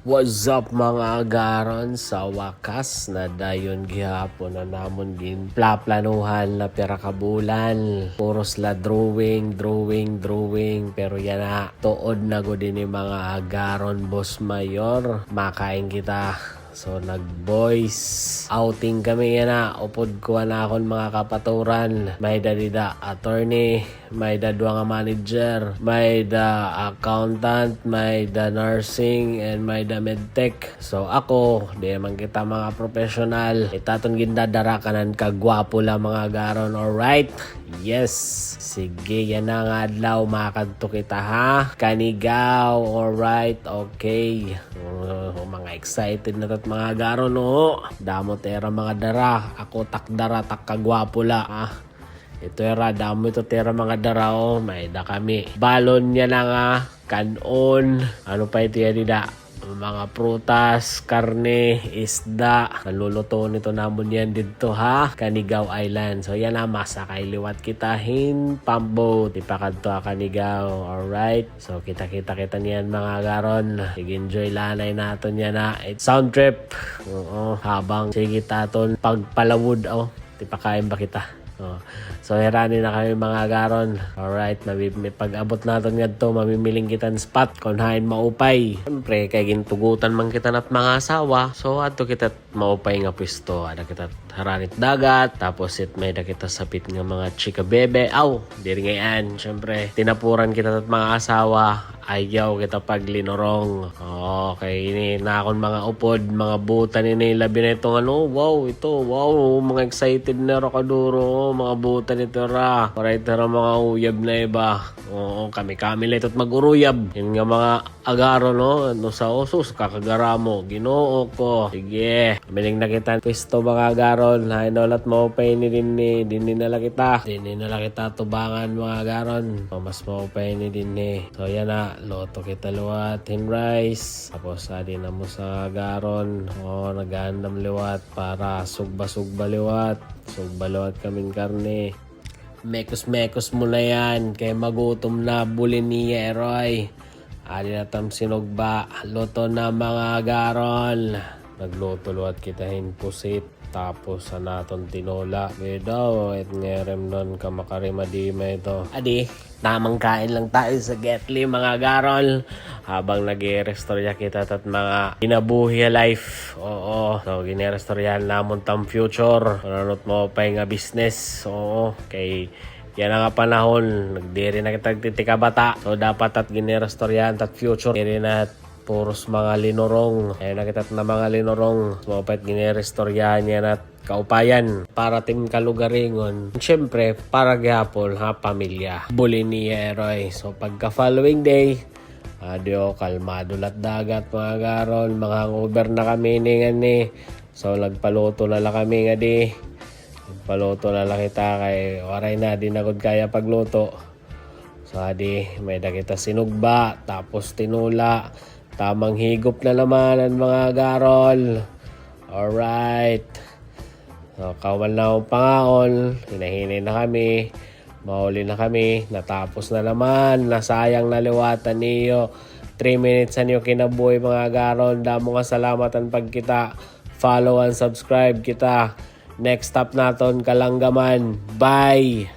What's up mga agaron? Sa wakas na dayon gihapon na namon gin plaplanuhan na pera kabulan. Puros la drawing. Pero yan na tuod na go din ni mga agaron boss mayor. Makain kita. So nag-boys outing kami yan na. Upod ko na akong mga kapaturan. May dadida attorney, may dadwa nga manager, may da accountant, may da nursing, and may da medtech. So ako, di man kita mga professional. Itaton gindadara kanan kagwapo lang mga garon. Alright? Yes. Sige, yan na nga adlaw. Makadto kita ha. Kanigaw. Alright. Okay. Mga excited na tat mga garon no. Damo tera mga dara. Ako takdara takkagwapo la ah. Ito era damo ito tera mga dara oh. May da kami. Balon niya na nga. Kanon. Ano pa ito yan da? Mga prutas, karne, isda. Naluluto nito namon yan dito ha. Kanigaw Island. So yan na masakay liwat kita hin pambo. Tipakadto Kanigaw. Alright. So kita niyan mga garon. Sige enjoy lanay naton yan na. It's sound trip. Oo. Habang sige taton pagpalawod oh. Tipakain ba kita? Oh. So heranin na kami mga garon. Alright, may pag-abot natin nga to, mamimiling kitan spot kunhain maupay. Siyempre kay gintugutan man kita nat mga asawa. So ato kita maupay nga pwesto. Ada kita haranit dagat, tapos may da kita sapit nga mga chika bebe. Aw, diri ngayon. Siyempre tinapuran kita nat mga asawa. Ayaw kita paglinorong. Okay, ini na akong mga upod, mga buta ni labi na itong ano. Wow, ito, wow, mga excited na rakaduro. Mga buta nito ra. Para ito ra mga uyab na iba. Oo, kami lang ito't mag-uruyab. Yan nga mga agaro, no? Ano sa osos, kakagaramo. Ginoo ko. Sige, miling na kita. Pwesto mga agaron. Hay nolat maupay ni din ni. Din nala kita. Din nala kita tubangan mga agaron. Mas maupay ni din ni. So yan na. Loto kita luwat, hin rice. Tapos adi na mo sa garon. O, nagandam liwat para sugba liwat. Sugba liwat kaming karne. Mekos mo na yan. Kaya magutom na bulin niya, Eroy. Adi na tam sinugba. Loto na mga garon. Nagluto luwat kita hin pusit. Tapos sa naton tinola. Daw, et ngerem nun kamakarimadi ito. Adi, tamang kain lang tayo sa Getly mga garol. Habang nag-i-restorya kita at mga inabuhi life. Oo. So, gini-restoryahan namon tam future. Mananot mo pa nga business. Oo. Kay yan nga panahon. Nagdiri na kita titika bata. So, dapat at gini-restoryahan at future. Diri na puros mga linorong. Ayun nakitat na mga linorong. Mapait gini-restoryahan yan at kaupayan para tim kalugaringon. Siyempre, para gihapon ha, pamilya. Buli niya Eroy. So, pagka following day, adio, kalmado lat dagat mga garon. Mga hangover na kami ni. So, nagpaluto na lang kami nga di. Nagpaluto na lang kita kay waray na, di nagod kaya pagluto. So, adi, may da kita sinugba, tapos tinula. Tamang higop na naman ang mga garol. Alright. So, kawan na akong pangaon. Hinahinay na kami. Mahuli na kami. Natapos na naman. Nasayang naliwatan niyo. 3 minutes na niyo kinabuhi mga garol. Damo nga salamatan pag kita. Follow and subscribe kita. Next stop naton Kalanggaman. Bye!